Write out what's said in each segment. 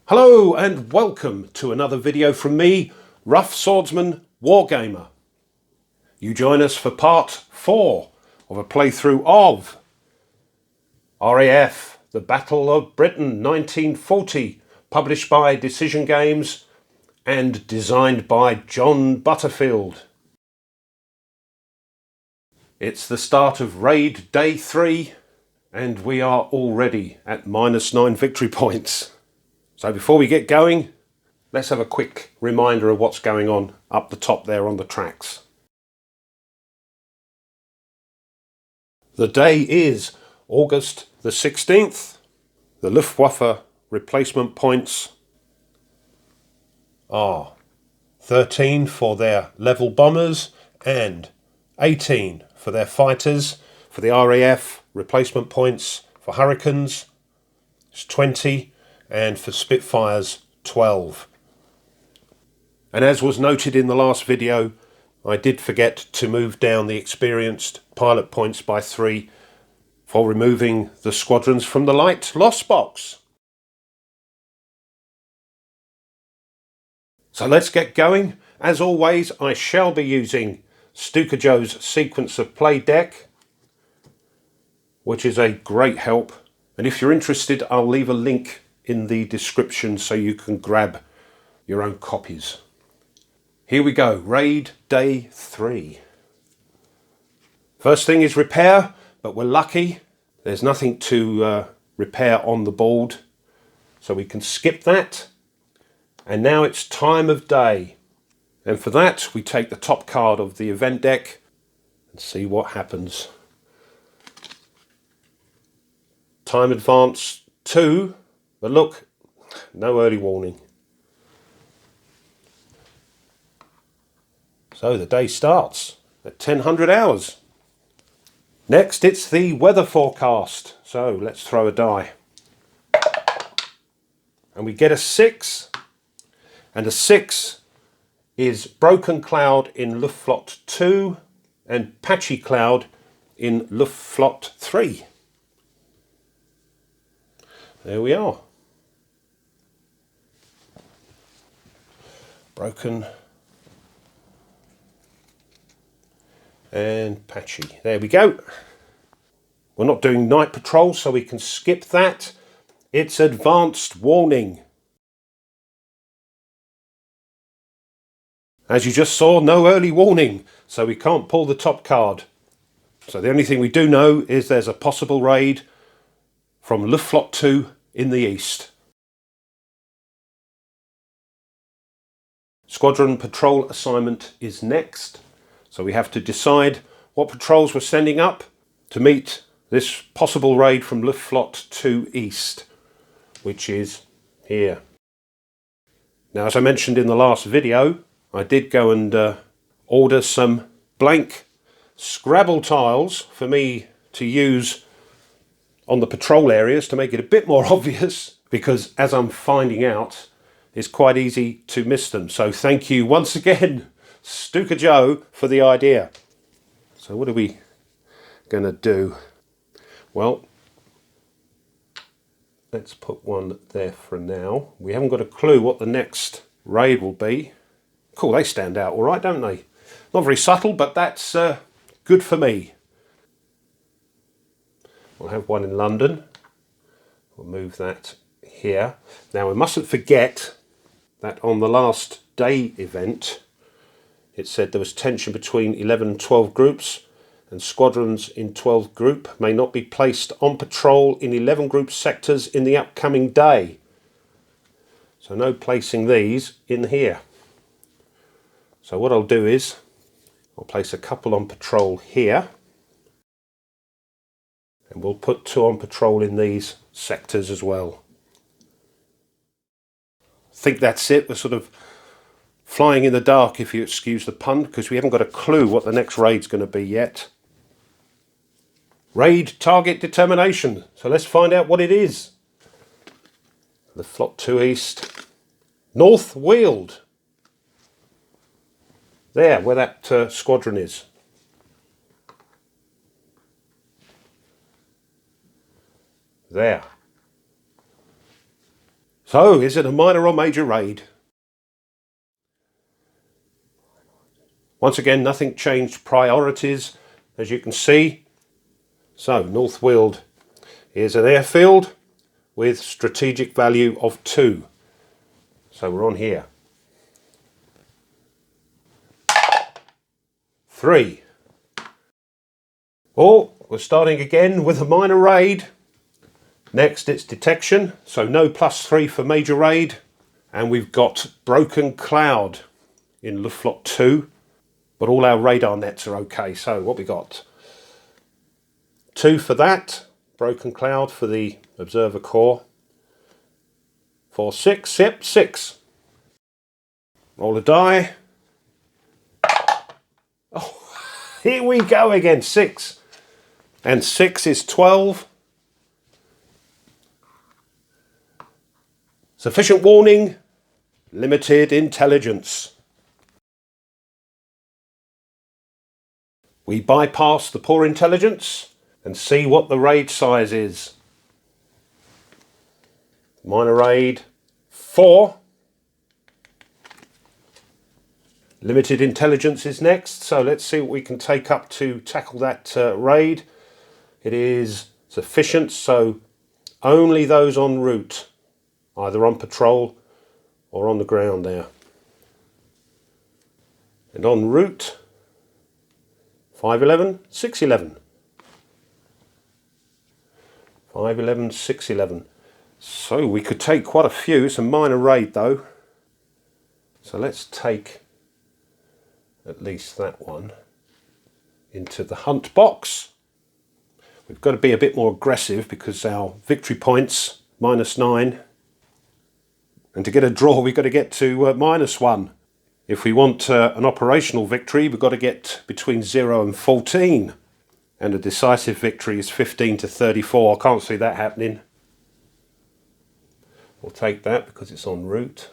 Hello and welcome to another video from me, Rough Swordsman Wargamer. You join us for part 4 of a playthrough of RAF, The Battle of Britain 1940, published by Decision Games and designed by John Butterfield. It's the start of Raid Day 3 and we are already at -9 victory points. So before we get going, let's have a quick reminder of what's going on up the top there on the tracks. The day is August the 16th. The Luftwaffe replacement points are 13 for their level bombers and 18 for their fighters. For the RAF, replacement points for Hurricanes is 20. And for Spitfires, 12. And as was noted in the last video, I did forget to move down the experienced pilot points by 3 for removing the squadrons from the light loss box. So let's get going. As always, I shall be using Stuka Joe's Sequence of Play deck, which is a great help. And if you're interested, I'll leave a link in the description so you can grab your own copies. Here we go, Raid Day 3. First thing is repair, but we're lucky. There's nothing to repair on the board, so we can skip that. And now it's time of day. And for that, we take the top card of the event deck and see what happens. Time advance 2. But look, no early warning. So the day starts at 1000 hours. Next it's the weather forecast. So let's throw a die. And we get a 6. And a 6 is broken cloud in Luftflotte 2 and patchy cloud in Luftflotte 3. There we are. Broken and patchy. There we go. We're not doing night patrol, so we can skip that. It's advanced warning. As you just saw, no early warning, so we can't pull the top card. So the only thing we do know is there's a possible raid from Luftflotte 2 in the east. Squadron patrol assignment is next, so we have to decide what patrols we're sending up to meet this possible raid from Luftflotte 2 East, which is here. Now, as I mentioned in the last video, I did go and order some blank Scrabble tiles for me to use on the patrol areas to make it a bit more obvious, because as I'm finding out, it's quite easy to miss them. So thank you once again, Stuka Joe, for the idea. So what are we going to do? Well, let's put one there for now. We haven't got a clue what the next raid will be. Cool, they stand out all right, don't they? Not very subtle, but that's good for me. We'll have one in London. We'll move that here. Now we mustn't forget that on the last day event it said there was tension between 11 and 12 groups, and squadrons in 12 group may not be placed on patrol in 11 group sectors in the upcoming day. So no placing these in here. So what I'll do is I'll place a couple on patrol here, and we'll put 2 on patrol in these sectors as well. I think that's it. We're sort of flying in the dark, if you excuse the pun, because we haven't got a clue what the next raid's going to be yet. Raid target determination. So let's find out what it is. The Flot 2 East. North Weald. There, where that squadron is. There. So, is it a minor or major raid? Once again, nothing changed priorities, as you can see. So, North Weald is an airfield with strategic value of 2. So we're on here. 3. Oh, we're starting again with a minor raid. Next it's detection, so no +3 for major raid. And we've got broken cloud in Luftflotte 2, but all our radar nets are okay. So what we got? 2 for that, broken cloud for the observer core. For 6, yep, 6. Roll a die. Oh, here we go again, 6. And 6 is 12. Sufficient warning, limited intelligence. We bypass the poor intelligence and see what the raid size is. Minor raid 4. Limited intelligence is next, so let's see what we can take up to tackle that raid. It is sufficient, so only those en route, either on patrol or on the ground there. And en route 511, 611. 511, 611. So we could take quite a few. It's a minor raid though. So let's take at least that one into the hunt box. We've got to be a bit more aggressive because our victory points -9, and to get a draw we've got to get to -1. If we want an operational victory we've got to get between 0 and 14, and a decisive victory is 15 to 34. I can't see that happening. We'll take that because it's en route.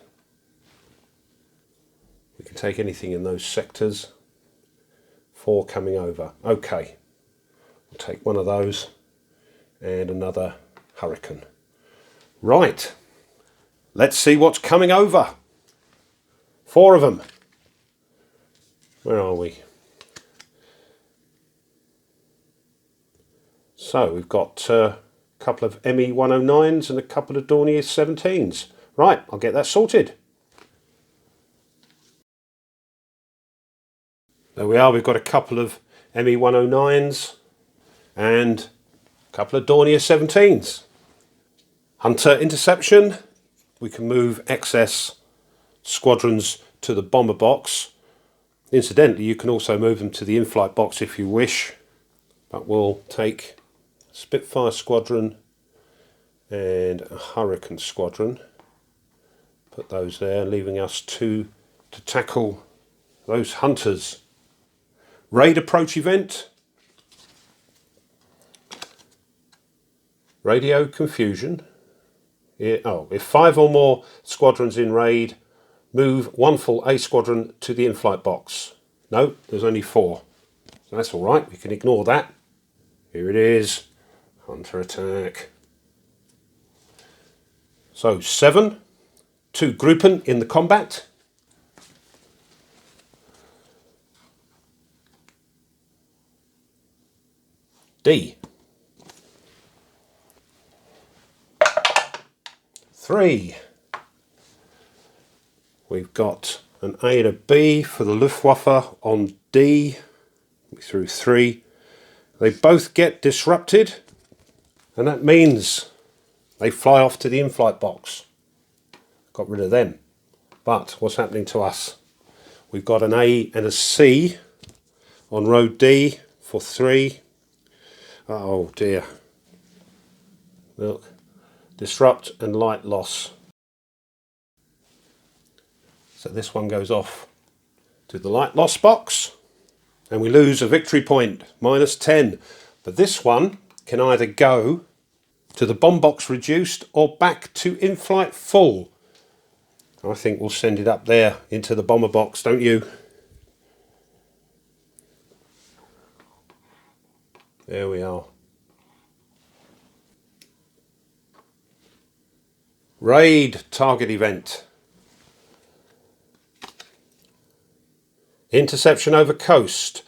We can take anything in those sectors. 4 coming over. Okay. We'll take one of those and another Hurricane. Right. Let's see what's coming over. 4 of them. Where are we? So we've got a couple of ME 109s and a couple of Dornier 17s. Right, I'll get that sorted. There we are, we've got a couple of ME 109s and a couple of Dornier 17s. Hunter Interception, we can move excess squadrons to the bomber box. Incidentally, you can also move them to the in-flight box if you wish, but we'll take Spitfire Squadron and a Hurricane Squadron. Put those there, leaving us 2 to tackle those hunters. Raid approach event. Radio confusion. If 5 or more squadrons in raid, move 1 full A squadron to the in-flight box. No, there's only 4. So that's all right, we can ignore that. Here it is, Hunter Attack. So 7, 2 Groupen in the combat. D. 3. We've got an A and a B for the Luftwaffe on D. We threw 3. They both get disrupted, and that means they fly off to the in-flight box. Got rid of them. But what's happening to us? We've got an A and a C on road D for 3. Oh dear. Look. Disrupt and light loss. So this one goes off to the light loss box and we lose a victory point, -10. But this one can either go to the bomb box reduced or back to in-flight full. I think we'll send it up there into the bomber box, don't you? There we are. Raid target event. Interception over coast.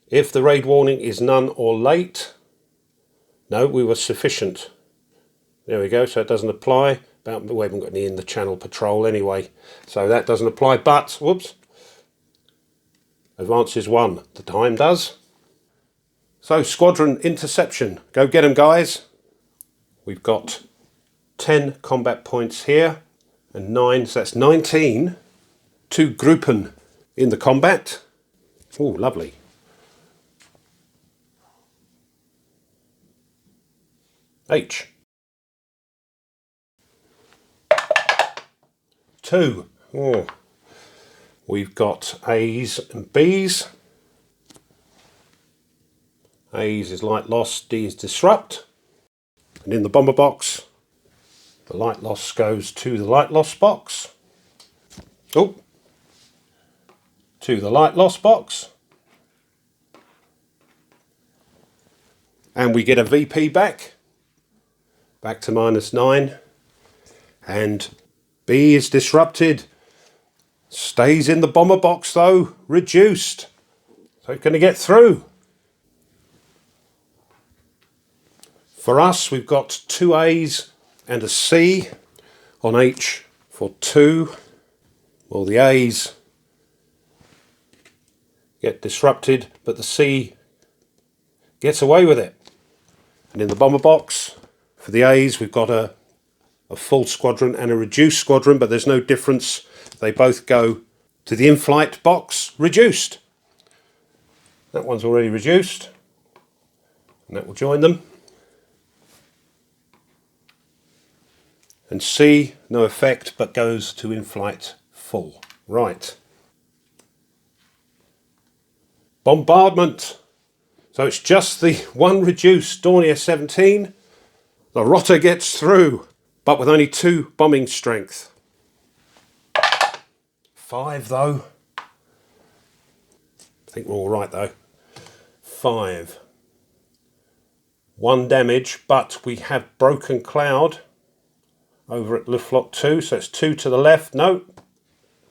If the raid warning is none or late. No, we were sufficient. There we go, so it doesn't apply. But we haven't got any in the channel patrol anyway, so that doesn't apply. But, whoops, advances 1. The time does. So, Squadron Interception. Go get them, guys. We've got 10 combat points here and 9, so that's 19. 2 Groupen in the combat. Oh, lovely. H. 2. Oh. We've got A's and B's. A's is light loss, D is disrupt. And in the bomber box, the light loss goes to the light loss box. Oh, to the light loss box. And we get a VP back to -9. And B is disrupted. Stays in the bomber box though, reduced. So it's going to get through. For us, we've got 2 A's and a C on H for 2. Well, the A's get disrupted, but the C gets away with it. And in the bomber box, for the A's, we've got a full squadron and a reduced squadron, but there's no difference. They both go to the in-flight box, reduced. That one's already reduced, and that will join them. And C, no effect, but goes to in-flight full. Right. Bombardment. So it's just the one reduced Dornier 17. The Rotter gets through, but with only 2 bombing strength. 5 though. I think we're all right though. 5. 1 damage, but we have broken cloud over at Luftflock 2, so it's 2 to the left. No,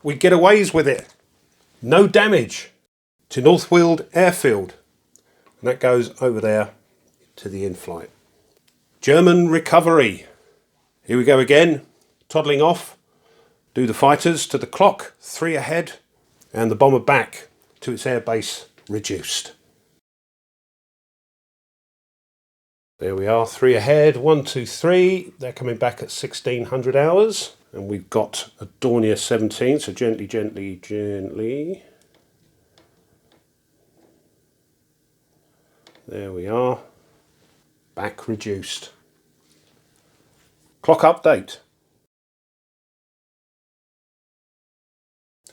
we get away with it. No damage to Northfield Airfield. And that goes over there to the in-flight. German recovery. Here we go again, toddling off. Do the fighters to the clock, 3 ahead, and the bomber back to its airbase reduced. There we are, 3 ahead, 1, 2, 3. They're coming back at 1600 hours. And we've got a Dornier 17, so gently, gently, gently. There we are. Back reduced. Clock update.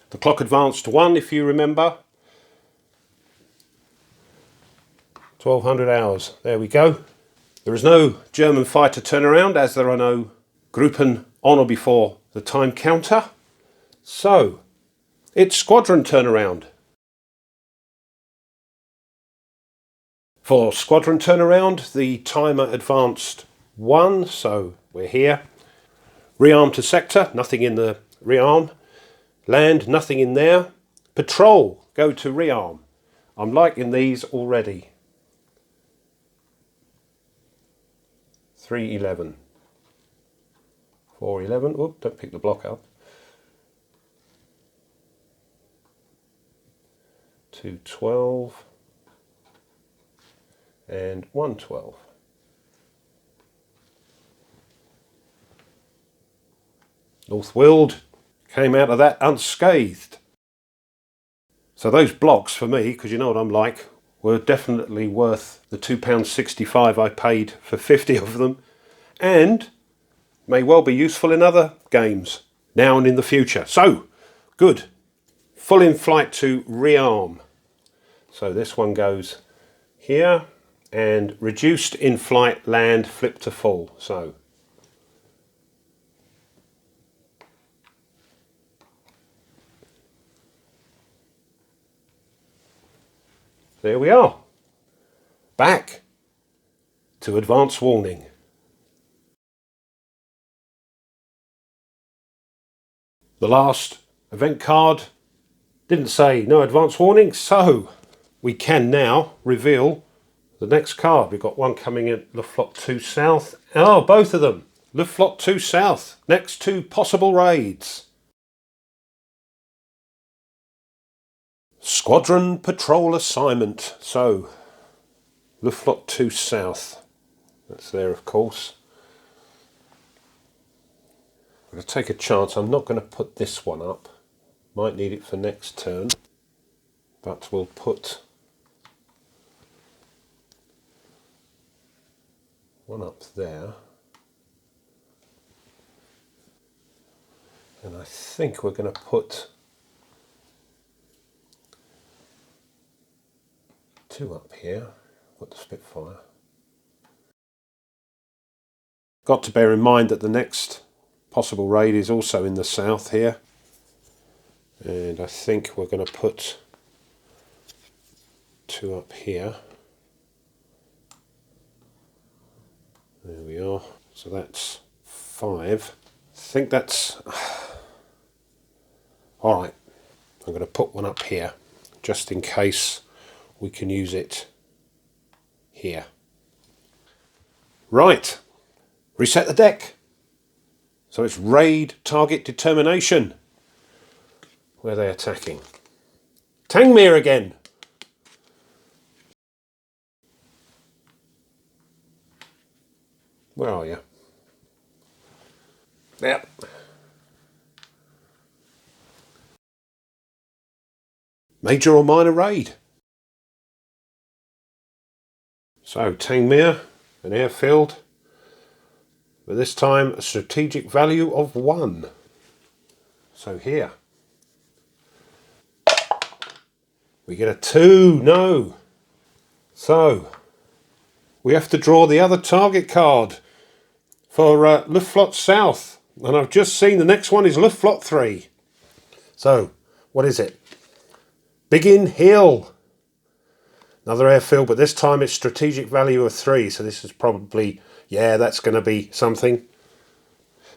The clock advanced 1, if you remember. 1200 hours. There we go. There is no German fighter turnaround, as there are no Groupen on or before the time counter. So, it's squadron turnaround. For squadron turnaround, the timer advanced 1, so we're here. Rearm to sector, nothing in the rearm. Land, nothing in there. Patrol, go to rearm. I'm liking these already. 311. 411. Oop, don't pick the block up. 212. And 112. Northfield came out of that unscathed. So those blocks for me, because you know what I'm like, were definitely worth the £2.65 I paid for 50 of them, and may well be useful in other games now and in the future. So, good. Full in flight to rearm. So this one goes here, and reduced in flight land flip to full. So there we are. Back to advance warning. The last event card didn't say no advance warning, so we can now reveal the next card. We've got one coming in Luftflotte 2 South. Oh, both of them. Luftflotte 2 South. Next two possible raids. Squadron Patrol Assignment. So, Luftflotte 2 South. That's there, of course. I'm going to take a chance. I'm not going to put this one up. Might need it for next turn. But we'll put one up there. And I think we're going to put two up here. Put the Spitfire. Got to bear in mind that the next possible raid is also in the south here. And I think we're going to put two up here. There we are. So that's 5. I think that's... Alright, I'm going to put one up here, just in case we can use it here. Right, reset the deck. So it's raid target determination. Where are they attacking? Tangmere again. Where are you? Yep. Major or minor raid? So, Tangmere, an airfield, but this time a strategic value of 1. So here. We get a 2, no. So, we have to draw the other target card for Luftflotte South. And I've just seen the next one is Luftflotte 3. So, what is it? Biggin Hill. Another airfield, but this time it's strategic value of 3. So this is probably, yeah, that's going to be something.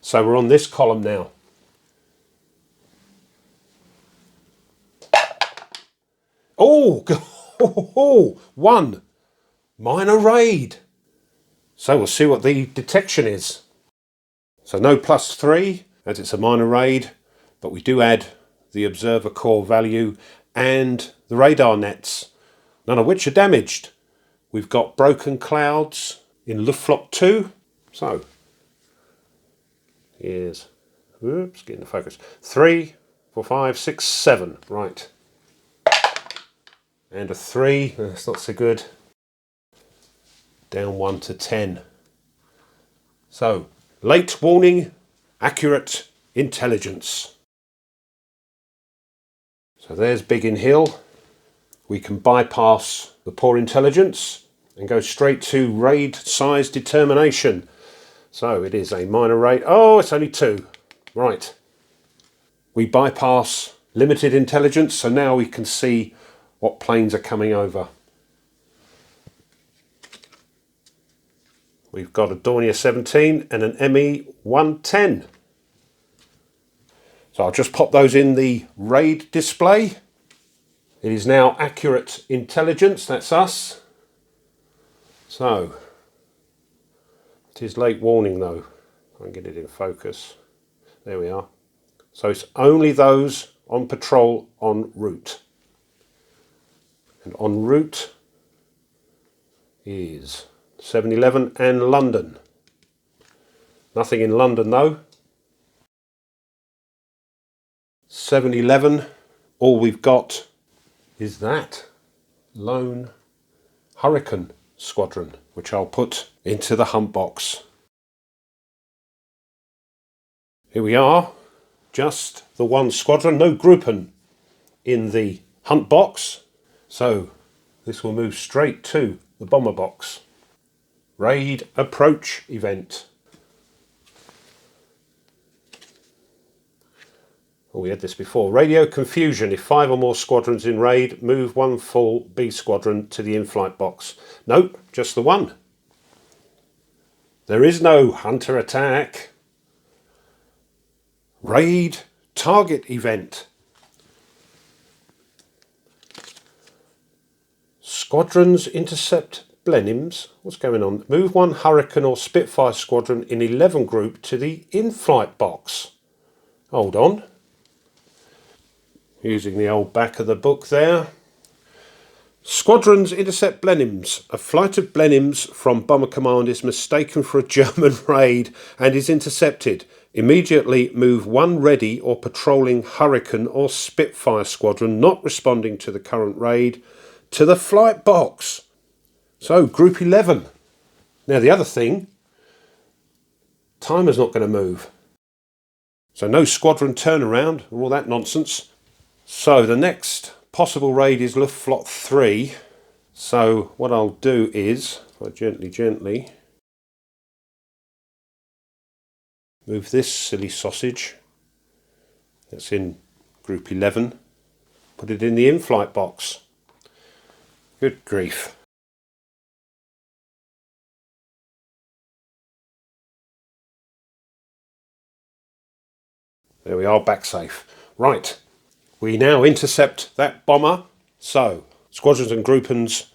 So we're on this column now. Oh, 1. Minor raid. So we'll see what the detection is. So no +3, as it's a minor raid, but we do add the observer core value and the radar nets, none of which are damaged. We've got broken clouds in Luftflotte 2. So, here's, oops, getting the focus. 3, 4, 5, 6, 7, right. And a 3, that's not so good. Down 1 to 10. So, late warning, accurate intelligence. So there's Biggin Hill. We can bypass the poor intelligence and go straight to raid size determination. So it is a minor raid. Oh, it's only 2. Right. We bypass limited intelligence, so now we can see what planes are coming over. We've got a Dornier 17 and an ME 110. So I'll just pop those in the raid display. It is now accurate intelligence, that's us. So, it is late warning though. I can get it in focus. There we are. So it's only those on patrol en route. And en route is 7-Eleven and London. Nothing in London though. 7-Eleven, all we've got is that lone Hurricane Squadron, which I'll put into the hunt box. Here we are, just the one squadron, no Groupen in the hunt box. So this will move straight to the bomber box. Raid approach event. Oh, we had this before. Radio confusion. If 5 or more squadrons in raid, move 1 full B squadron to the in-flight box. Nope, just the 1. There is no hunter attack. Raid target event. Squadrons intercept Blenheims. What's going on? Move one Hurricane or Spitfire squadron in 11 group to the in-flight box. Hold on. Using the old back of the book there. Squadrons intercept Blenheims. A flight of Blenheims from Bomber Command is mistaken for a German raid and is intercepted. Immediately move one ready or patrolling Hurricane or Spitfire squadron not responding to the current raid to the flight box. So, Group 11. Now the other thing, timer's not going to move. So no squadron turnaround or all that nonsense. So the next possible raid is Luftflotte 3. So what I'll do is, if I gently move this silly sausage that's in Group 11, put it in the in-flight box. Good grief. There we are, back safe. Right, we now intercept that bomber. So, squadrons and groupens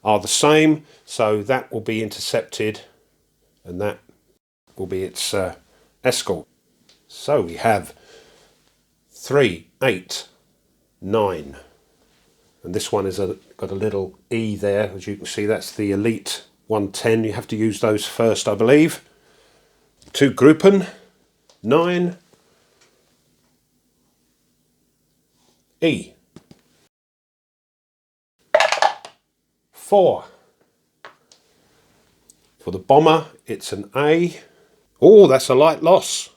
are the same. So that will be intercepted and that will be its escort. So we have 3, 8, 9. And this one has got a little E there. As you can see, that's the Elite 110. You have to use those first, I believe. 2 Groupen, 9, E. 4. For the bomber, it's an A. Oh, that's a light loss.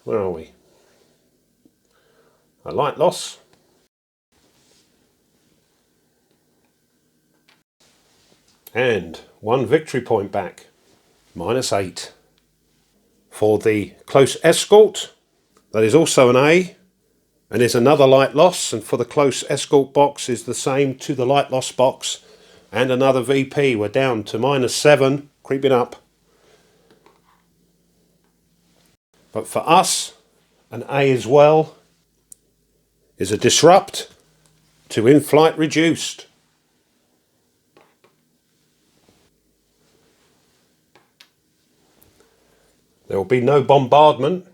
Where are we? A light loss. And 1 victory point back. -8. For the close escort, that is also an A. And there's another light loss, and for the close escort box is the same to the light loss box. And another VP. We're down to -7, creeping up. But for us, an A as well is a disrupt to in-flight reduced. There will be no bombardment.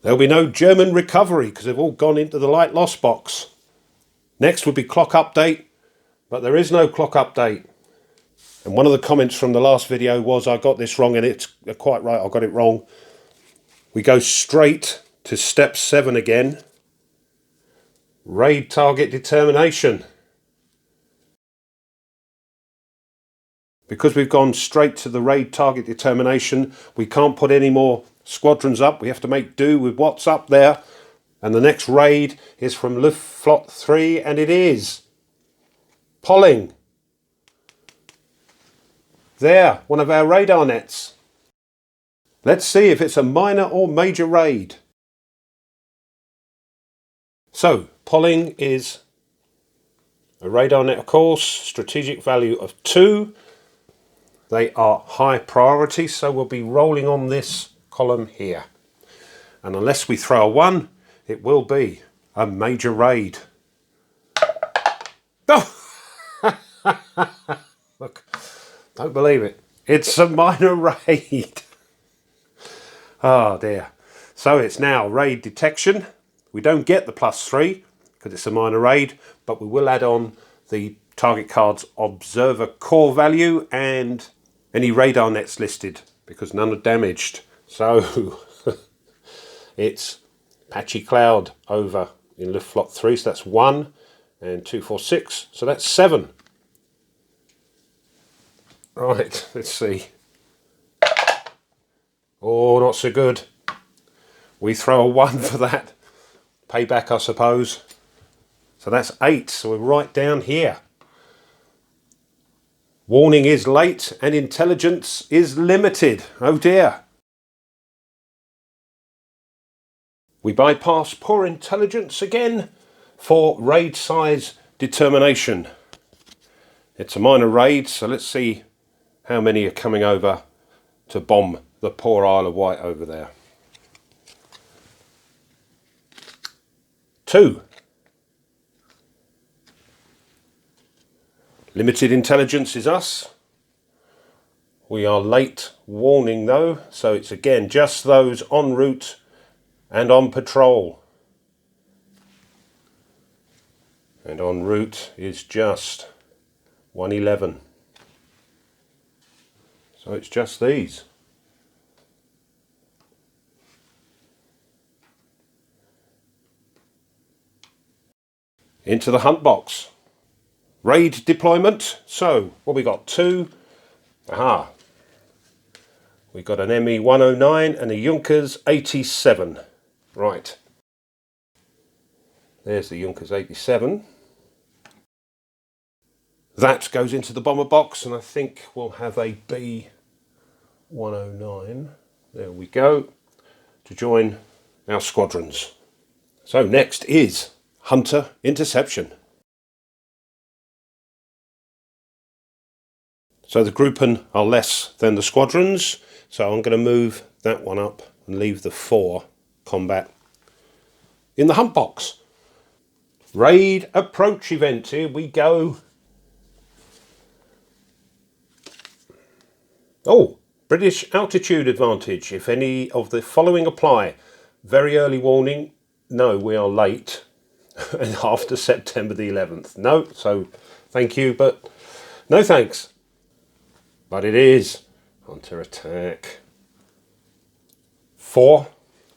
There will be no German recovery because they've all gone into the light loss box. Next would be clock update, but there is no clock update. And one of the comments from the last video was I got this wrong, and it's quite right, I got it wrong. We go straight to step 7 again. Raid target determination. Because we've gone straight to the raid target determination, we can't put any more squadrons up. We have to make do with what's up there. And the next raid is from Luftflotte 3, and it is Polling. There, one of our radar nets. Let's see if it's a minor or major raid. So, Polling is a radar net, of course, strategic value of 2. They are high priority, so we'll be rolling on this column here. And unless we throw a 1, it will be a major raid. Oh! Look, don't believe it. It's a minor raid. Oh dear. So it's now raid detection. We don't get the +3 because it's a minor raid, but we will add on the target card's observer core value and any radar nets listed because none are damaged. So it's patchy cloud over in Luftflotte 3, so that's 1 and 2, 4, 6, so that's 7. Right, let's see. Oh, not so good. We throw a 1 for that. Payback, I suppose. So that's 8, so we're right down here. Warning is late and intelligence is limited. Oh dear. We bypass poor intelligence again for raid size determination. It's a minor raid, so let's see how many are coming over to bomb the poor Isle of Wight over there. 2. Limited intelligence is us. We are late warning though, so it's again just those en route and on patrol. And en route is just 111. So it's just these. Into the hunt box. Raid deployment. So what we got? 2. Aha. We got an ME 109 and a Junkers 87. Right. There's the Junkers 87. That goes into the bomber box, and I think we'll have a B 109. There we go. To join our squadrons. So next is Hunter Interception. So the Groupen are less than the squadrons, so I'm going to move that one up and leave the 4 combat in the hunt box. Raid approach event, here we go. Oh, British altitude advantage. If any of the following apply. Very early warning. No, we are late. And after September the 11th. No, so thank you, but no thanks. But it is Hunter Attack. 4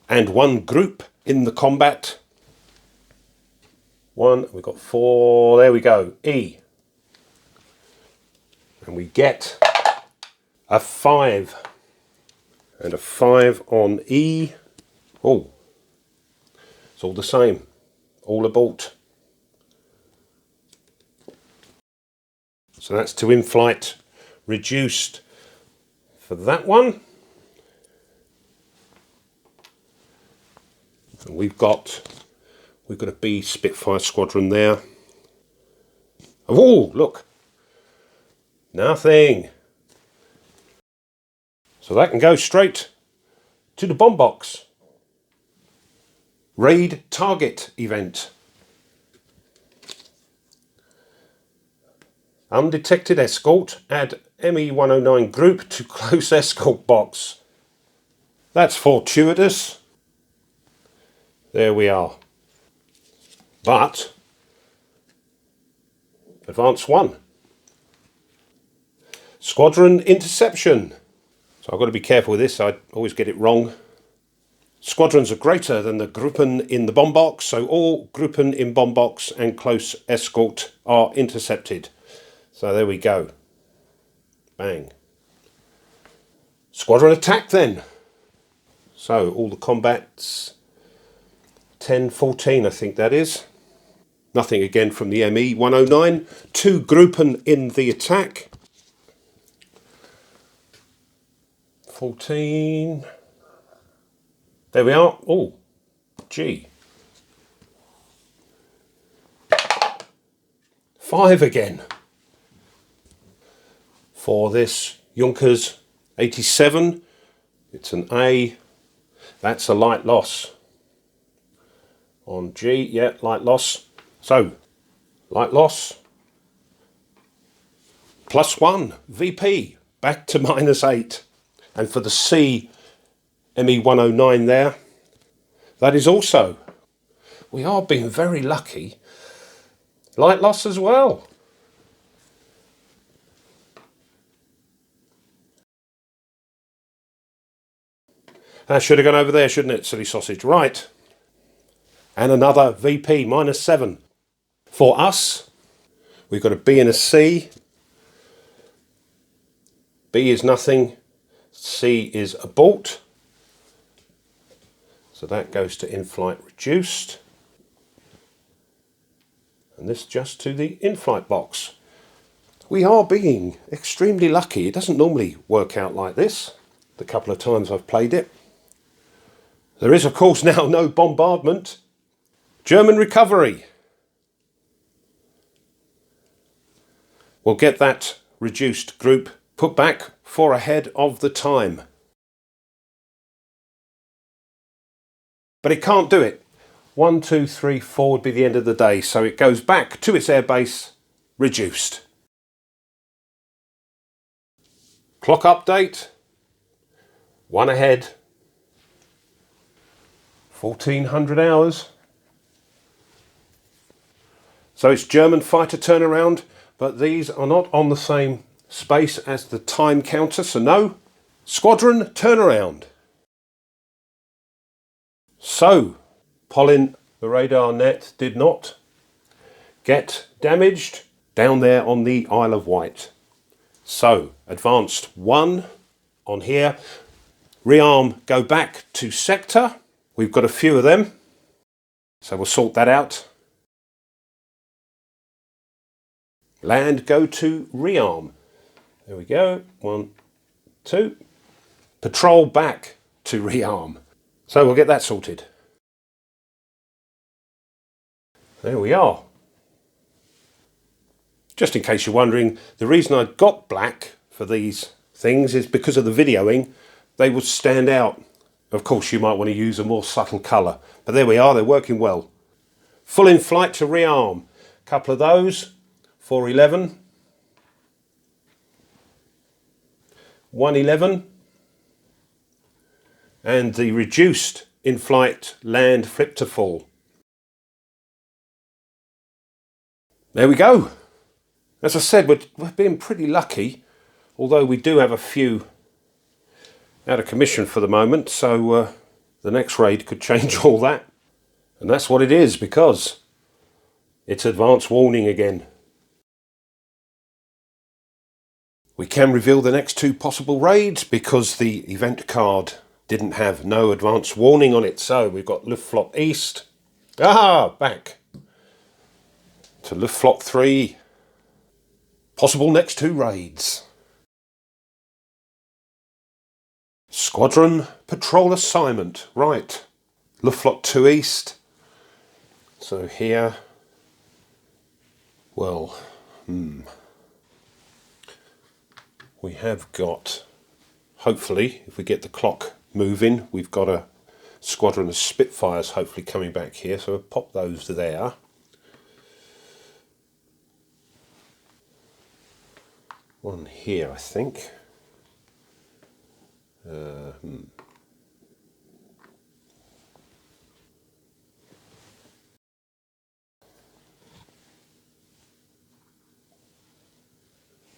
and 1 group in the combat. 1, we've got 4, there we go, E. And we get a 5. And a 5 on E. Oh, it's all the same. All abort. So that's to in-flight reduced for that one. And we've got a B Spitfire squadron there. Oh, look. Nothing. So that can go straight to the bomb box. Raid target event. Undetected escort. Add ME 109 group to close escort box. That's fortuitous. There we are. But advance 1. Squadron Interception. So I've got to be careful with this, I always get it wrong. Squadrons are greater than the Groupen in the bomb box, so all Groupen in bomb box and close escort are intercepted. So there we go. Bang. Squadron Attack then. So all the combats, 10, 14 I think that is. Nothing again from the ME 109. 2 Groupen in the attack. 14. There we are. Oh, gee. 5 again. For this Junkers 87. It's an A. That's a light loss. On G, yeah, light loss. So, light loss. +1 VP. Back to -8. And for the C ME 109 there, that is also, we are being very lucky, light loss as well. That should have gone over there, shouldn't it, silly sausage? Right. And another VP, -7. For us, we've got a B and a C. B is nothing, C is abort. So that goes to in-flight reduced. And this just to the in-flight box. We are being extremely lucky. It doesn't normally work out like this, the couple of times I've played it. There is, of course, now no bombardment. German recovery. We'll get that reduced group put back 4 ahead of the time. But it can't do it. 1, 2, 3, 4 would be the end of the day. So it goes back to its airbase, reduced. Clock update. 1 ahead. 1400 hours. So it's German fighter turnaround, but these are not on the same space as the time counter, so no. Squadron turnaround. So, Polin, the radar net, did not get damaged down there on the Isle of Wight. So, advanced 1 on here. Rearm, go back to sector. We've got a few of them, so we'll sort that out. Land, go to rearm. There we go. 1, 2. Patrol back to rearm. So we'll get that sorted. There we are. Just in case you're wondering, the reason I got black for these things is because of the videoing. They would stand out. Of course, you might want to use a more subtle colour. But there we are, they're working well. Full in flight to rearm. A couple of those. 411. 111. And the reduced in-flight land flip to full. There we go. As I said, we're being pretty lucky, although we do have a few out of commission for the moment, so the next raid could change all that. And that's what it is, because it's advance warning again. We can reveal the next 2 possible raids because the event card didn't have no advance warning on it. So we've got Luftflotte East. Back to Luftflotte 3. Possible next 2 raids. Squadron Patrol Assignment. Right. Luftflotte 2 East. So here. Well, we have got, hopefully, if we get the clock moving, we've got a squadron of Spitfires hopefully coming back here, so we'll pop those there. One here, I think.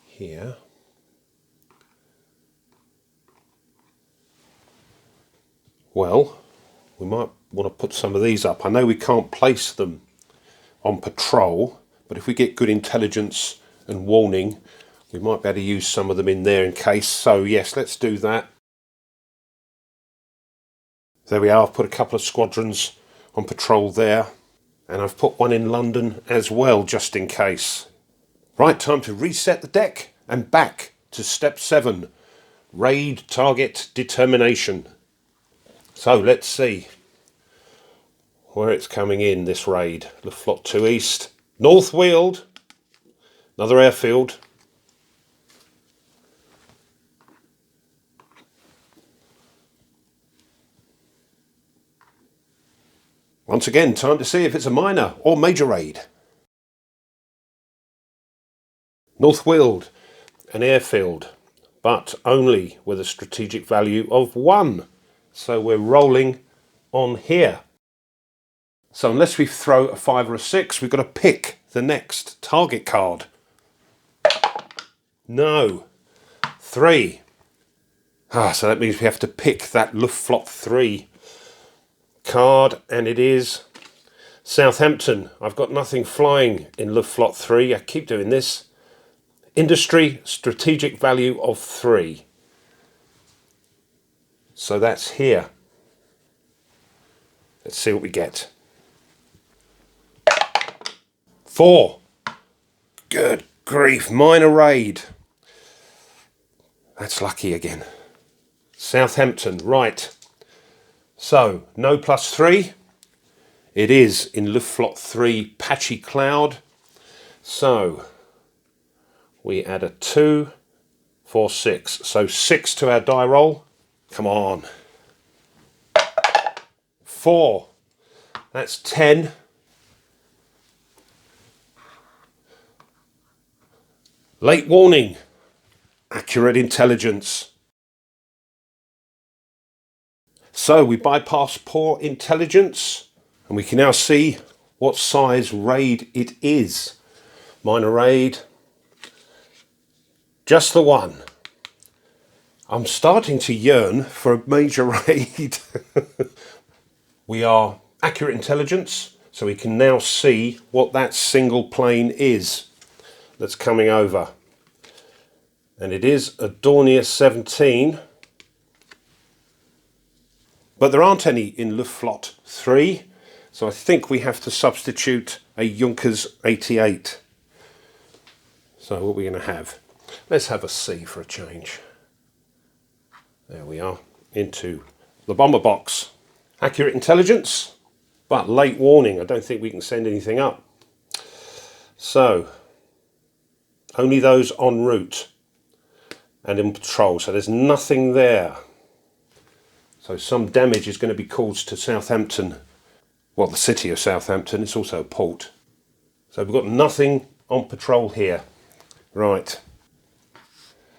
Here. Well, we might want to put some of these up. I know we can't place them on patrol, but if we get good intelligence and warning, we might be able to use some of them in there in case. So yes, let's do that. There we are. I've put a couple of squadrons on patrol there, and I've put one in London as well, just in case. Right, time to reset the deck and back to step 7. Raid target determination. So let's see where it's coming in, this raid. Luftflotte 2 East. North Weald. Another airfield. Once again, time to see if it's a minor or major raid. North Weald, an airfield, but only with a strategic value of 1. So we're rolling on here. So unless we throw a 5 or a 6, we've got to pick the next target card. No. 3. So that means we have to pick that Luftflotte 3 card, and it is Southampton. I've got nothing flying in Luftflotte 3. I keep doing this. Industry strategic value of 3. So that's here. Let's see what we get. 4. Good grief, minor raid. That's lucky again. Southampton, right. So, no +3. It is in Luftflotte 3 Patchy Cloud. So, we add a 2, 4, 6. So 6 to our die roll. Come on. 4. That's 10. Late warning. Accurate intelligence. So we bypass poor intelligence and we can now see what size raid it is. Minor raid. Just the one. I'm starting to yearn for a major raid. We are accurate intelligence, so we can now see what that single plane is that's coming over. And it is a Dornier 17. But there aren't any in Luftflotte 3, so I think we have to substitute a Junkers 88. So what are we going to have? Let's have a C for a change. There we are, into the bomber box. Accurate intelligence, but late warning. I don't think we can send anything up. So, only those en route and in patrol, so there's nothing there. So some damage is going to be caused to Southampton. Well, the city of Southampton, it's also a port. So we've got nothing on patrol here. Right.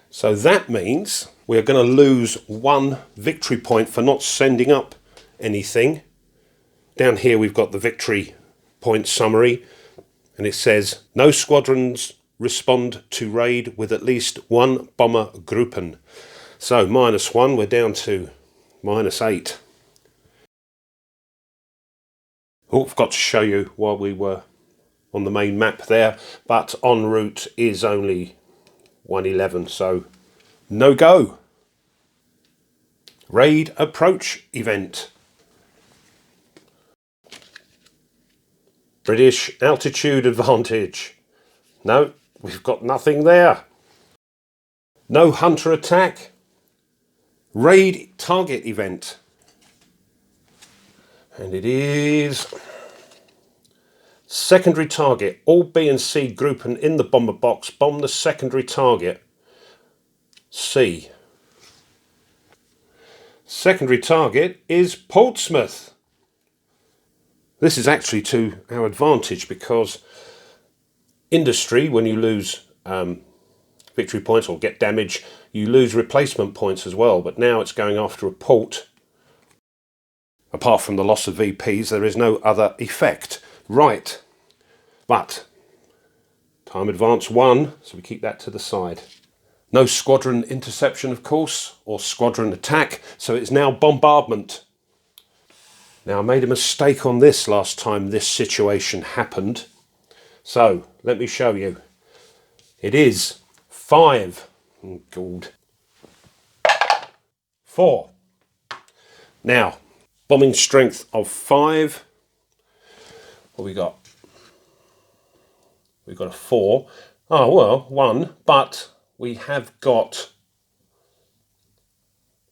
So that means we're going to lose 1 victory point for not sending up anything. Down here we've got the victory point summary, and it says no squadrons respond to raid with at least 1 bomber Groupen. So -1, we're down to -8. Oh, I've got to show you while we were on the main map there, but en route is only 111, so no go. Raid approach event. British altitude advantage. No, we've got nothing there. No hunter attack. Raid target event. And it is secondary target. All B and C Groupen in the bomber box bomb the secondary target. C. Secondary target is Portsmouth. This is actually to our advantage because industry, when you lose victory points or get damage, you lose replacement points as well. But now it's going after a port. Apart from the loss of VPs, there is no other effect. Right. But time advance 1, so we keep that to the side. No squadron interception, of course, or squadron attack, so it's now bombardment. Now, I made a mistake on this last time this situation happened. So, let me show you. It is 5. Oh, God. 4. Now, bombing strength of 5. What we got? We've got a 4. Oh, well, 1, but we have got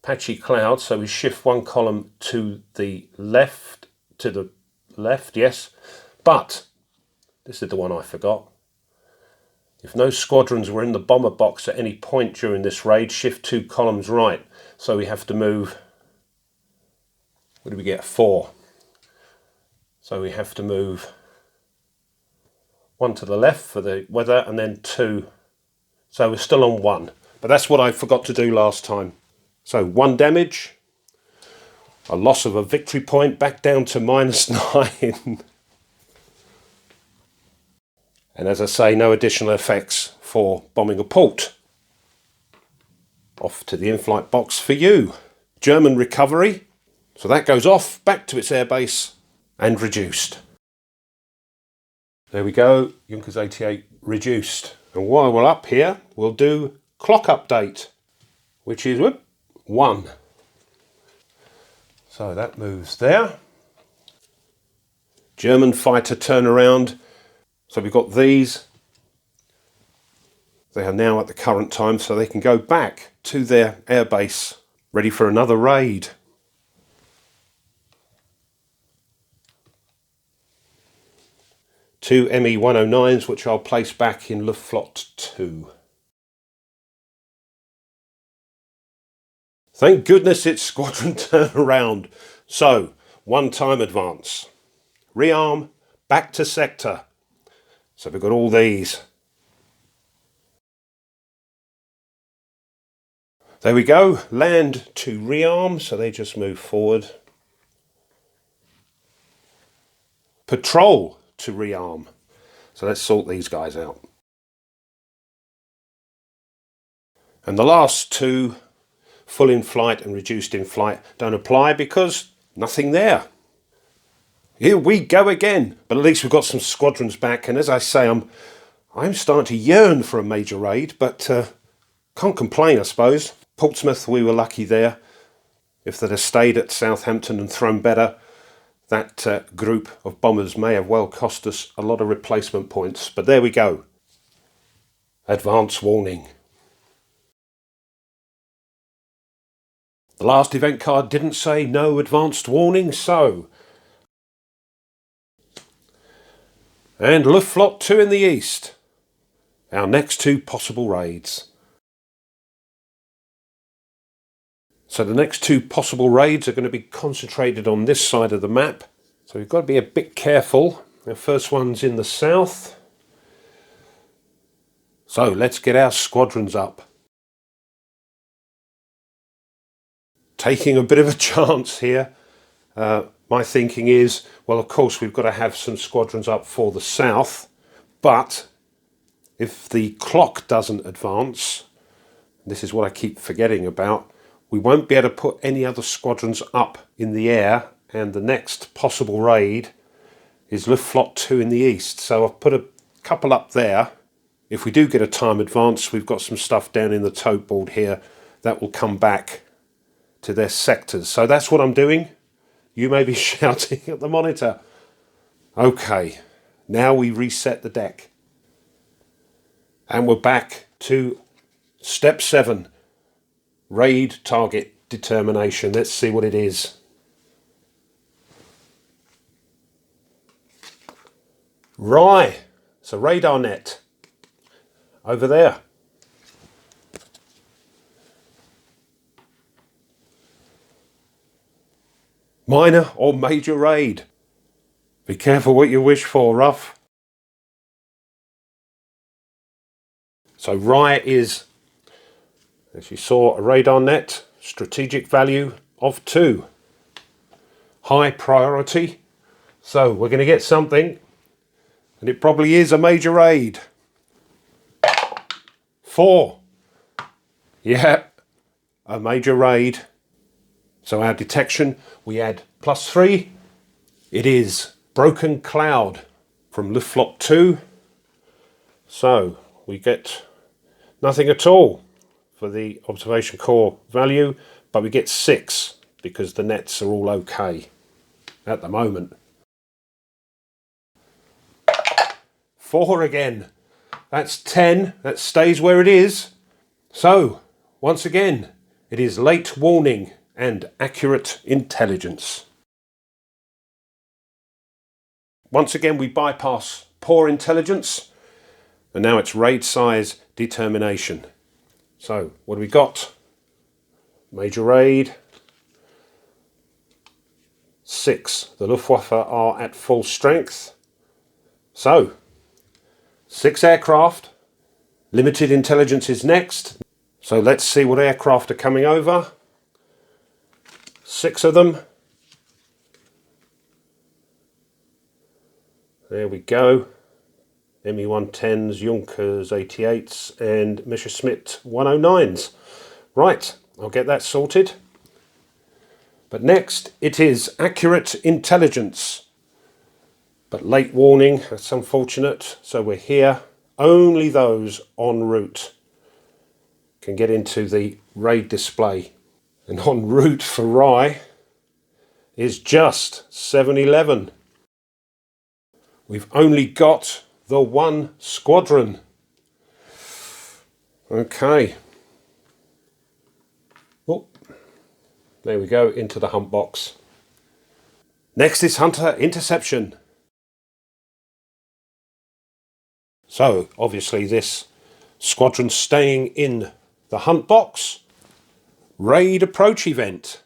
patchy cloud, so we shift 1 column to the left, yes. But this is the one I forgot. If no squadrons were in the bomber box at any point during this raid, shift 2 columns right. So we have to move, what do we get? 4. So we have to move 1 to the left for the weather and then 2. So we're still on 1. But that's what I forgot to do last time. So 1 damage, a loss of a victory point back down to -9. And as I say, no additional effects for bombing a port. Off to the in-flight box for you. German recovery. So that goes off, back to its airbase and reduced. There we go, Junkers 88 reduced. And while we're up here, we'll do clock update, which is 1. So that moves there. German fighter turnaround. So we've got these. They are now at the current time, so they can go back to their airbase, ready for another raid. Two ME-109s, which I'll place back in Luftflotte 2. Thank goodness it's squadron turnaround. So, 1 time advance. rearm, back to sector. So we've got all these. There we go, land to rearm, so they just move forward. Patrol to rearm. So let's sort these guys out. And the last two, full in flight and reduced in flight, don't apply because nothing there. Here we go again, but at least we've got some squadrons back, and as I say, I'm starting to yearn for a major raid, but can't complain, I suppose. Portsmouth, we were lucky there. If they'd have stayed at Southampton and thrown better, that group of bombers may have well cost us a lot of replacement points. But there we go. Advance warning. The last event card didn't say no advanced warning, so... And Luftflotte 2 in the east. Our next two possible raids. So the next two possible raids are going to be concentrated on this side of the map. So we've got to be a bit careful. The first one's in the south. So let's get our squadrons up. Taking a bit of a chance here. My thinking is, well, of course, we've got to have some squadrons up for the south. But if the clock doesn't advance, this is what I keep forgetting about, we won't be able to put any other squadrons up in the air, and the next possible raid is Luftflotte 2 in the east. So I've put a couple up there. If we do get a time advance, we've got some stuff down in the tote board here that will come back to their sectors. So that's what I'm doing. You may be shouting at the monitor. Okay, now we reset the deck. And we're back to step 7. Raid target determination. Let's see what it is. Right, it's a radar net over there. Minor or major raid? Be careful what you wish for, RAF. So Rye is, as you saw, a radar net, strategic value of 2. High priority. So we're going to get something, and it probably is a major raid. 4. Yeah, a major raid. So our detection, we add +3. It is Broken Cloud from Luftflotte 2. So we get nothing at all for the observation core value, but we get 6 because the nets are all okay at the moment. 4 again. That's 10. That stays where it is. So once again, it is late warning and accurate intelligence. Once again, we bypass poor intelligence, and now it's raid size determination. So what do we got? Major raid. 6. The Luftwaffe are at full strength. So 6 aircraft. Limited intelligence is next. So let's see what aircraft are coming over. 6 of them. There we go. Me-110s, Junkers 88s and Messerschmitt 109s. Right, I'll get that sorted. But next it is accurate intelligence. But late warning, that's unfortunate. So we're here. Only those en route can get into the raid display. And en route for Rye is just 711. We've only got the 1 squadron. Okay. Oh, there we go, into the hunt box. Next is Hunter Interception. So obviously this squadron staying in the hunt box. Raid approach event.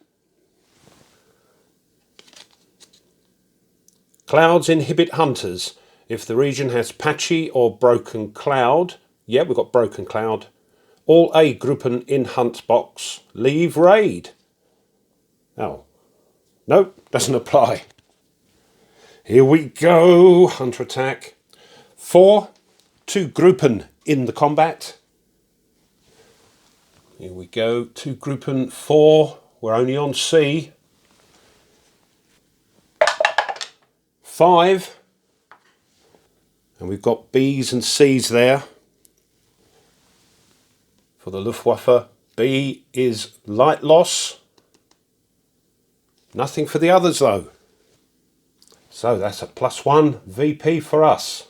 Clouds inhibit hunters. If the region has patchy or broken cloud, yeah, we've got broken cloud. All A Groupen in hunt box. Leave raid. Oh, no, doesn't apply. Here we go. Hunter attack. 4, 2 Groupen in the combat. Here we go. 2 Groupen, 4. We're only on C. 5. And we've got B's and C's there. For the Luftwaffe, B is light loss. Nothing for the others though. So that's a +1 VP for us.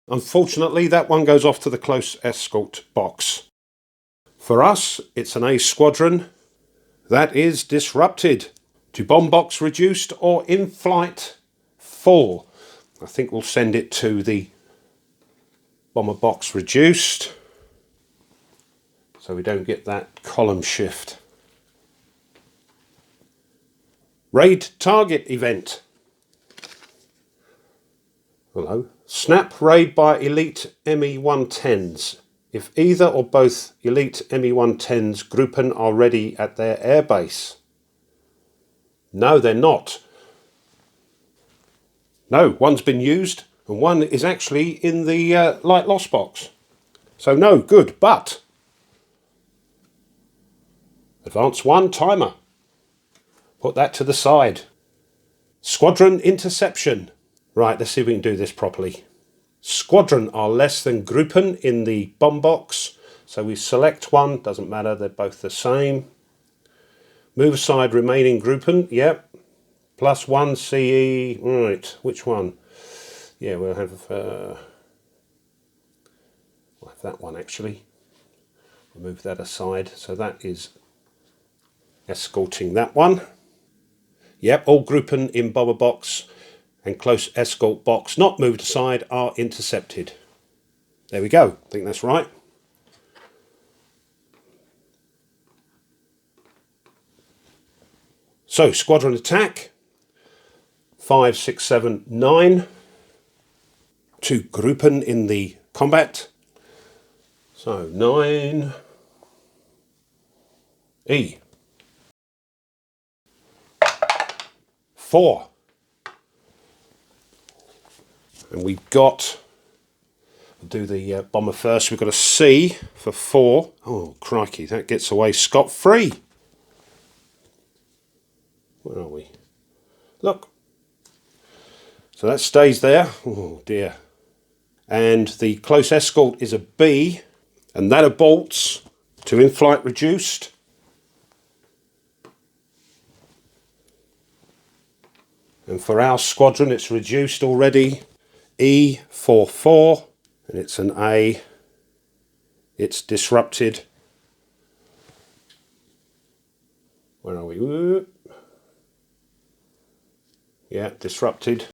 Unfortunately, that one goes off to the close escort box. For us, it's an A squadron. That is disrupted. To bomb box reduced or in flight full. I think we'll send it to the bomber box reduced, so we don't get that column shift. Raid target event. Hello. Snap raid by elite ME-110s. If either or both elite ME-110s Groupen are ready at their airbase. No, they're not. No, one's been used and one is actually in the light loss box. So no, good, but advance 1 timer. Put that to the side. Squadron Interception. Right, let's see if we can do this properly. Squadron are less than Groupen in the bomb box. So we select one, doesn't matter, they're both the same. Move aside remaining Groupen, yep. +1 CE, right, which one? Yeah, we'll have that one actually. We'll move that aside, so that is escorting that one. Yep, all Groupen in bomber box and close escort box not moved aside are intercepted. There we go, I think that's right. So, Squadron Attack. 5, 6, 7, 9. 2 Groupen in the combat. So, 9. E. 4. And we've got, we'll do the bomber first, we've got a C for 4. Oh, crikey, that gets away scot-free. Where are we? Look. So that stays there. Oh dear. And the close escort is a B, and that aborts to in-flight reduced. And for our squadron, it's reduced already. E44, and it's an A. It's disrupted. Where are we? Whoop. Yeah, disrupted.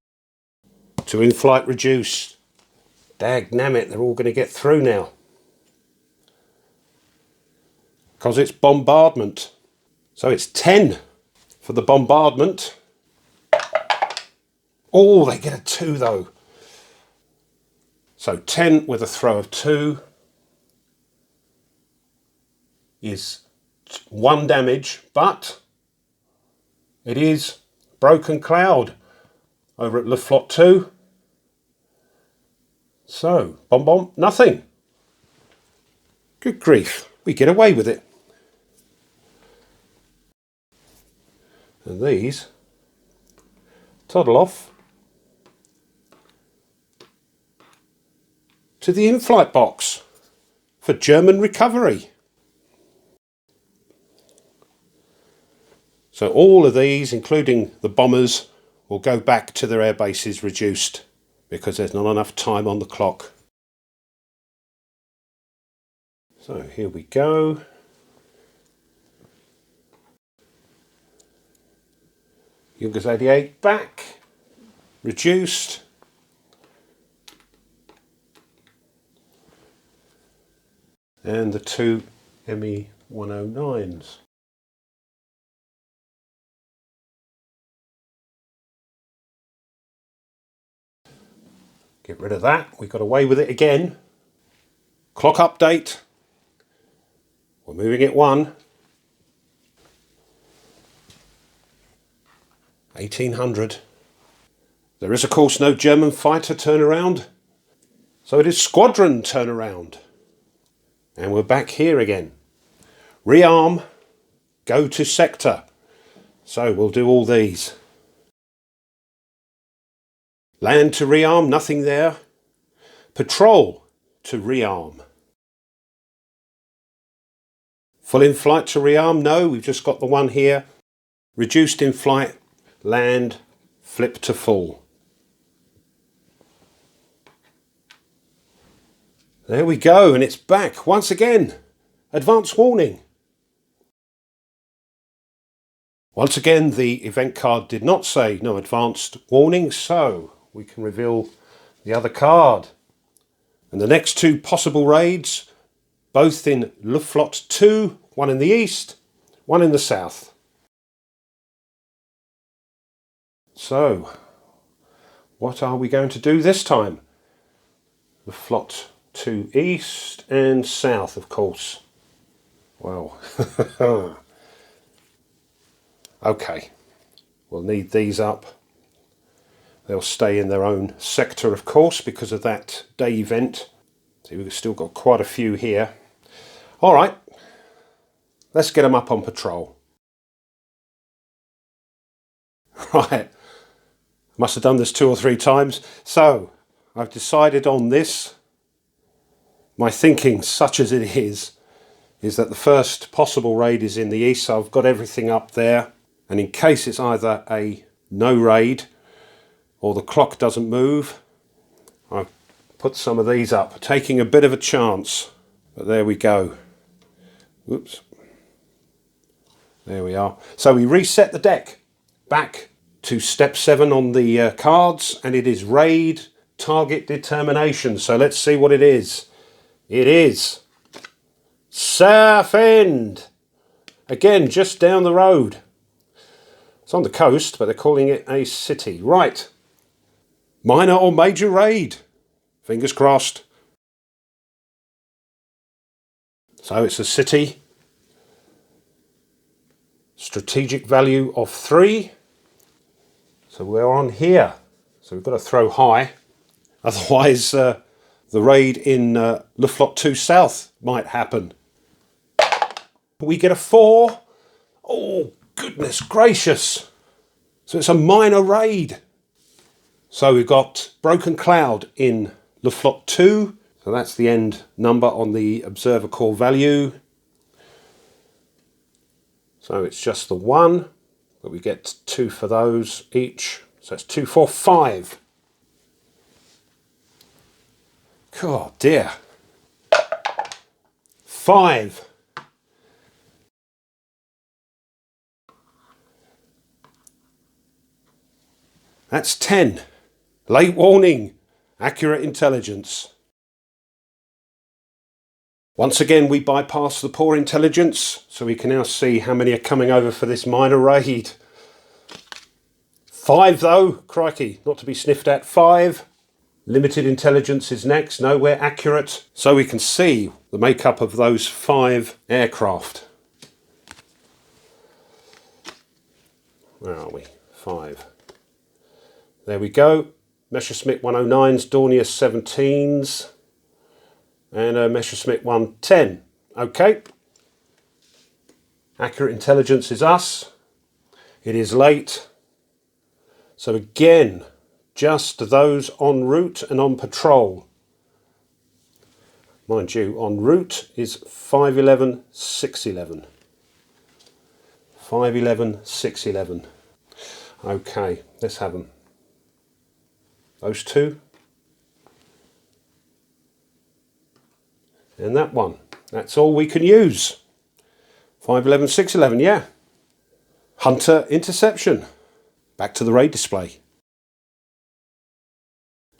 To in-flight reduced. Dagnammit, they're all going to get through now. Because it's bombardment. So it's 10 for the bombardment. Oh, they get a 2 though. So 10 with a throw of 2 is 1 damage, but it is broken cloud over at Le Flot 2. So, bomb, nothing. Good grief, we get away with it. And these toddle off to the in-flight box for German recovery. So all of these, including the bombers, will go back to their air bases reduced because there's not enough time on the clock. So here we go. Junkers 88 back, reduced. And the 2 ME-109s. Get rid of that. We got away with it again. Clock update. We're moving it 1. 1800. There is, of course, no German fighter turnaround. So it is squadron turnaround. And we're back here again. Rearm. Go to sector. So we'll do all these. Land to rearm, nothing there. Patrol to rearm. Full in flight to rearm, no, we've just got the one here. Reduced in flight, land, flip to full. There we go, and it's back once again. Advance warning. Once again, the event card did not say no advanced warning, so we can reveal the other card. And the next 2 possible raids, both in Luftflotte 2, one in the east, one in the south. So, what are we going to do this time? Luftflotte 2 east and south, of course. Well, okay, we'll need these up. They'll stay in their own sector, of course, because of that day event. See, we've still got quite a few here. All right, let's get them up on patrol. Right, must have done this 2 or 3 times. So, I've decided on this. My thinking, such as it is that the first possible raid is in the east, so I've got everything up there. And in case it's either a no raid or the clock doesn't move, I've put some of these up, taking a bit of a chance. But there we go. Whoops. There we are. So we reset the deck back to step 7 on the cards, and it is raid target determination. So let's see what it is. It is Southend. Again, just down the road. It's on the coast, but they're calling it a city. Right. Minor or major raid? Fingers crossed. So it's a city. Strategic value of 3. So we're on here. So we've got to throw high. Otherwise, the raid in Luftflotte 2 South might happen. We get a 4. Oh, goodness gracious. So it's a minor raid. So we've got Broken Cloud in Luftflotte 2. So that's the end number on the observer core value. So it's just the 1, but we get 2 for those each. So it's 2, 4, 5. God dear. 5. That's 10. Late warning. Accurate intelligence. Once again, we bypass the poor intelligence, so we can now see how many are coming over for this minor raid. 5 though, crikey, not to be sniffed at. 5. Limited intelligence is next, nowhere accurate. So we can see the makeup of those 5 aircraft. Where are we? 5. There we go. Messerschmitt 109s, Dornier 17s, and a Messerschmitt 110. Okay. Accurate intelligence is us. It is late. So again, just those en route and on patrol. Mind you, en route is 511, 611. 511, 611. Okay, let's have them. Those 2. And that one. That's all we can use. 511, 611, yeah. Hunter Interception. Back to the raid display.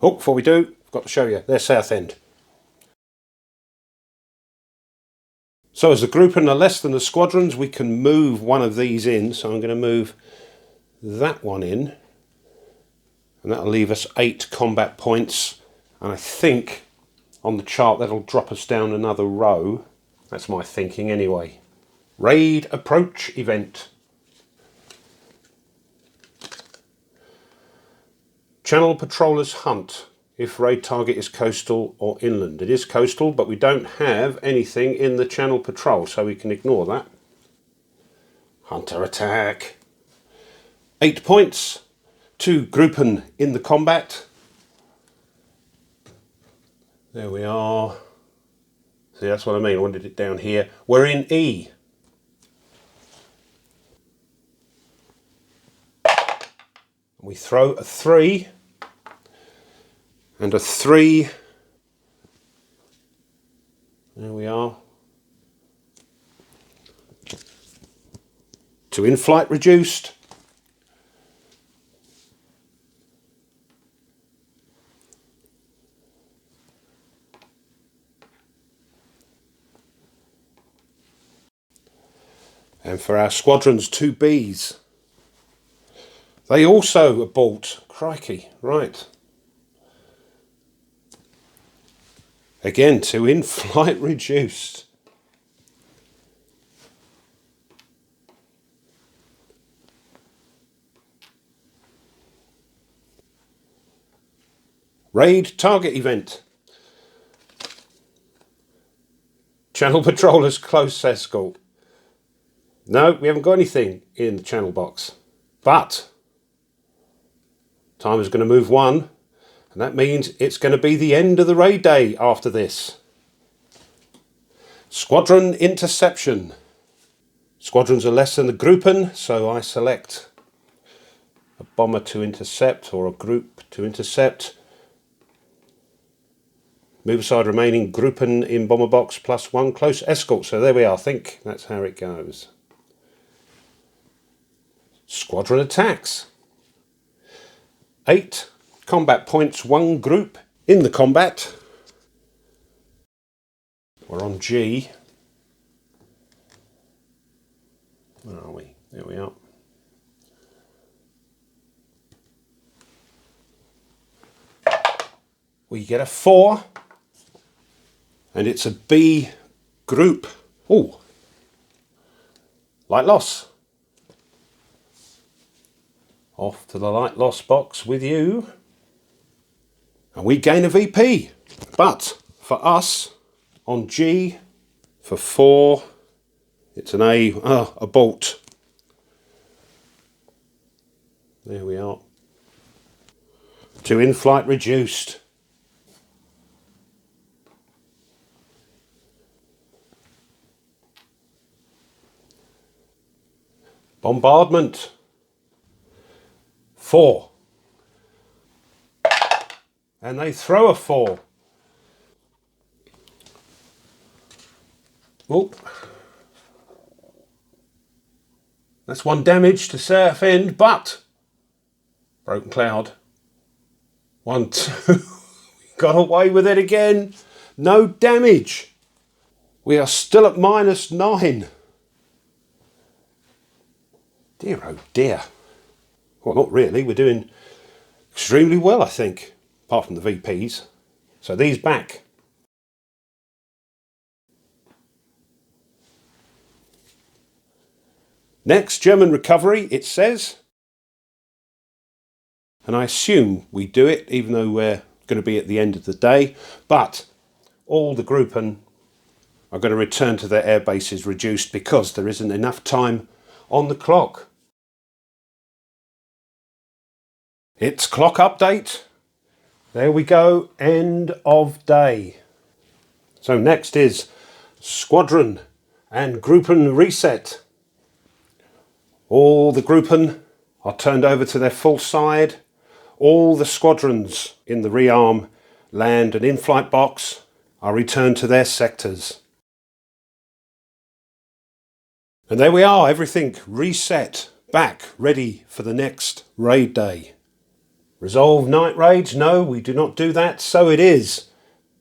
Oh, before we do, I've got to show you. There's Southend. So as the Groupen are less than the squadrons, we can move one of these in. So I'm going to move that one in. And that'll leave us 8 combat points And I think on the chart that'll drop us down another row. That's my thinking anyway. Raid approach event. Channel patrollers hunt if raid target is coastal or inland. It is coastal, but we don't have anything in the channel patrol, so we can ignore that. Hunter attack. 8 points. 2 Groupen in the combat. There we are. See, that's what I mean. I wanted it down here. We're in E. We throw a 3 and a 3. There we are. To in-flight reduced. And for our squadrons, 2 Bs. They also abort. Crikey, right. Again, to in-flight reduced. Raid target event. Channel patrollers close escort. No, we haven't got anything in the channel box. But time is going to move 1, and that means it's going to be the end of the raid day after this. Squadron Interception. Squadrons are less than the Groupen, so I select a bomber to intercept or a group to intercept. Move aside remaining Groupen in bomber box plus 1 close escort. So there we are. I think that's how it goes. Squadron attacks. 8 combat points, 1 group in the combat. We're on G. Where are we? There we are. We get a 4. And it's a B group. Oh, light loss. Off to the light loss box with you. And we gain a VP. But for us, on G, for 4, it's an A, a bolt. There we are. To in-flight reduced. Bombardment. 4. And they throw a 4. Oh. That's 1 damage to surf end, but broken cloud. 1, 2. Got away with it again. No damage. We are still at -9. Dear oh dear. Well, not really. We're doing extremely well, I think, apart from the VPs. So these back. Next, German recovery, it says. And I assume we do it, even though we're going to be at the end of the day. But all the Groupen are going to return to their air bases reduced because there isn't enough time on the clock. It's clock update. There we go, end of day. So next is Squadron and Groupen reset. All the Groupen are turned over to their full side. All the squadrons in the rearm, land and in-flight box are returned to their sectors. And there we are, everything reset, back, ready for the next raid day. Resolve night raids? No, we do not do that. So it is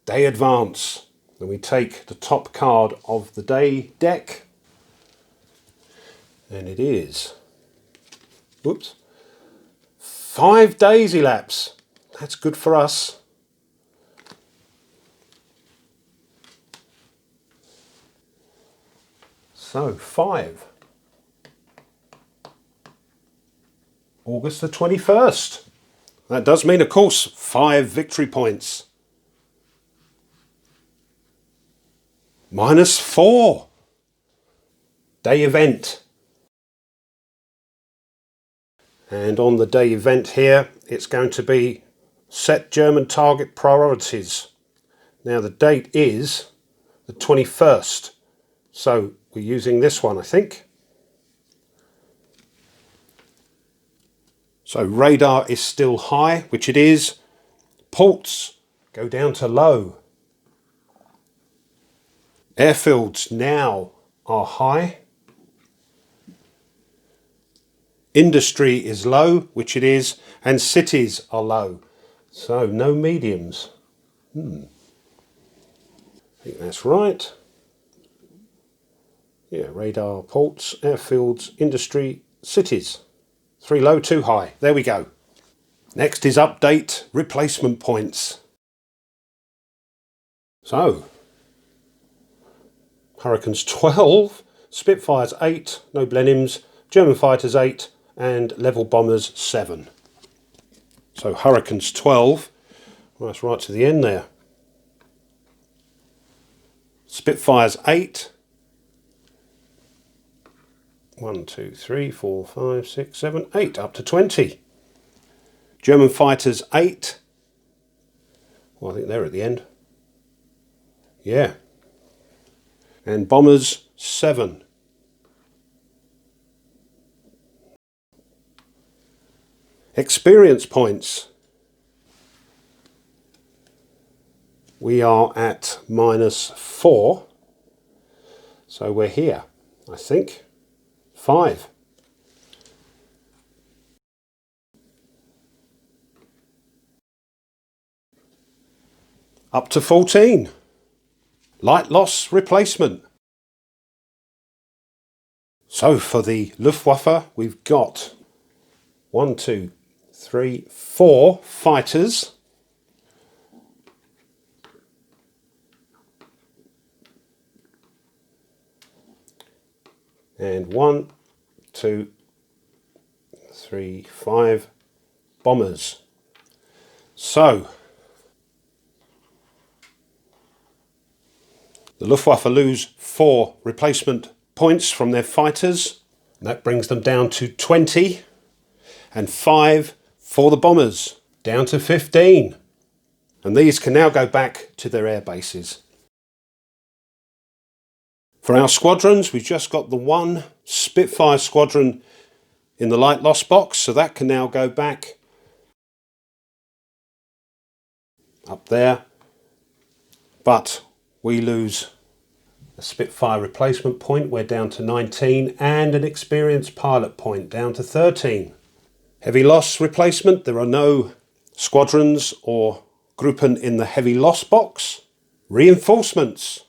day advance. And we take the top card of the day deck. And it is, whoops, 5 days elapse. That's good for us. So 5. August the 21st. That does mean, of course, 5 victory points. -4. Day event. And on the day event here, it's going to be set German target priorities. Now the date is the 21st. So we're using this one, I think. So radar is still high, which it is. Ports go down to low. Airfields now are high. Industry is low, which it is, and cities are low. So no mediums. I think that's right. Yeah, radar, ports, airfields, industry, cities. 3 low, 2 high. There we go. Next is update replacement points. So, Hurricanes 12, Spitfires 8, no Blenheims, German fighters 8, and level bombers 7. So Hurricanes 12, well, that's right to the end there. Spitfires 8. 1, 2, 3, 4, 5, 6, 7, 8, up to 20. German fighters 8. Well, I think they're at the end. Yeah. And bombers 7. Experience points. We are at -4. So we're here, I think. 5. Up to 14. Light loss replacement. So for the Luftwaffe, we've got 1, 2, 3, 4 fighters. And 1, 2, 3, 5 bombers. So the Luftwaffe lose 4 replacement points from their fighters. And that brings them down to 20. And 5 for the bombers, down to 15. And these can now go back to their air bases. For our squadrons, we've just got the 1 Spitfire squadron in the light loss box, so that can now go back up there. But we lose a Spitfire replacement point, we're down to 19, and an experienced pilot point, down to 13. Heavy loss replacement, there are no squadrons or Groupen in the heavy loss box. Reinforcements.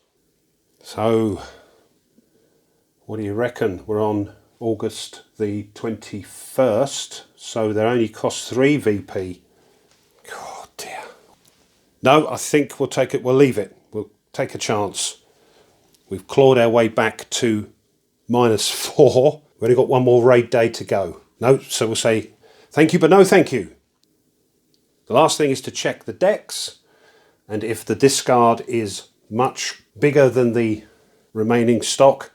So, what do you reckon? We're on August the 21st, so they only cost 3 VP. Oh dear. No, I think we'll take it, we'll leave it. We'll take a chance. We've clawed our way back to -4. We've only got one more raid day to go. No, so we'll say thank you, but no thank you. The last thing is to check the decks, and if the discard is much bigger than the remaining stock,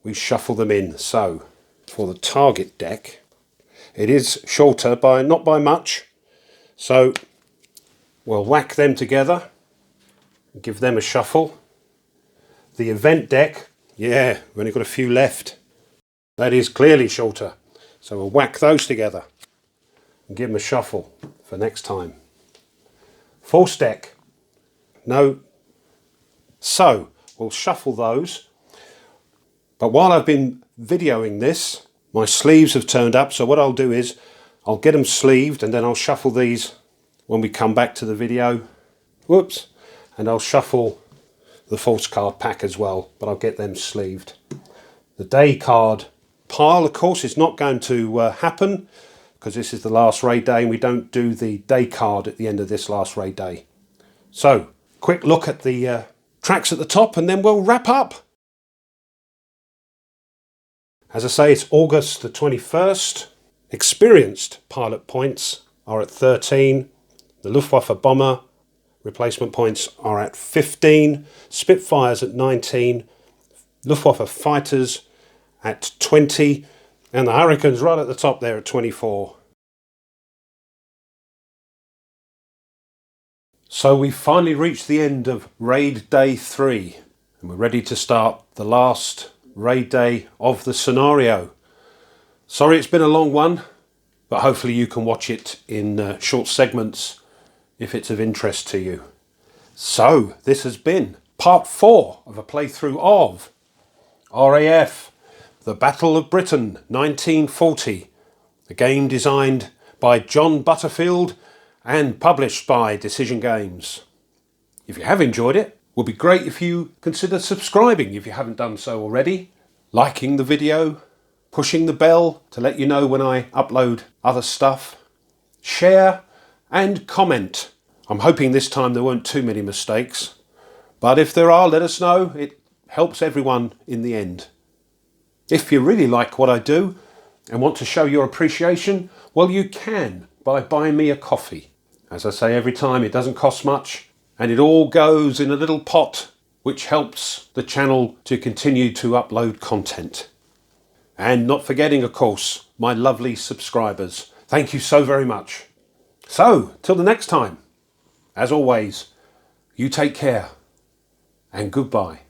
we shuffle them in. So for the target deck, it is shorter by not by much, so we'll whack them together, give them a shuffle. The event deck, yeah, we've only got a few left. That is clearly shorter, so we'll whack those together and give them a shuffle for next time. Force deck, no. So we'll shuffle those. But while I've been videoing this, my sleeves have turned up, so what I'll do is I'll get them sleeved and then I'll shuffle these when we come back to the video. Whoops. And I'll shuffle the false card pack as well, but I'll get them sleeved. The day card pile, of course, is not going to happen because this is the last raid day and we don't do the day card at the end of this last raid day. So, quick look at the tracks at the top and then we'll wrap up. As I say, it's August the 21st. Experienced pilot points are at 13. The Luftwaffe bomber replacement points are at 15. Spitfires at 19. Luftwaffe fighters at 20. And the Hurricanes right at the top there at 24. So we've finally reached the end of Raid Day 3. And we're ready to start the last Raid Day of the scenario. Sorry it's been a long one, but hopefully you can watch it in short segments if it's of interest to you. So this has been part 4 of a playthrough of RAF, The Battle of Britain 1940, a game designed by John Butterfield and published by Decision Games. If you have enjoyed it, it would be great if you consider subscribing if you haven't done so already, liking the video, pushing the bell to let you know when I upload other stuff, share and comment. I'm hoping this time there weren't too many mistakes, but if there are, let us know. It helps everyone in the end. If you really like what I do and want to show your appreciation, well, you can by buying me a coffee. As I say every time, it doesn't cost much and it all goes in a little pot which helps the channel to continue to upload content. And not forgetting, of course, my lovely subscribers. Thank you so very much. So, till the next time, as always, you take care and goodbye.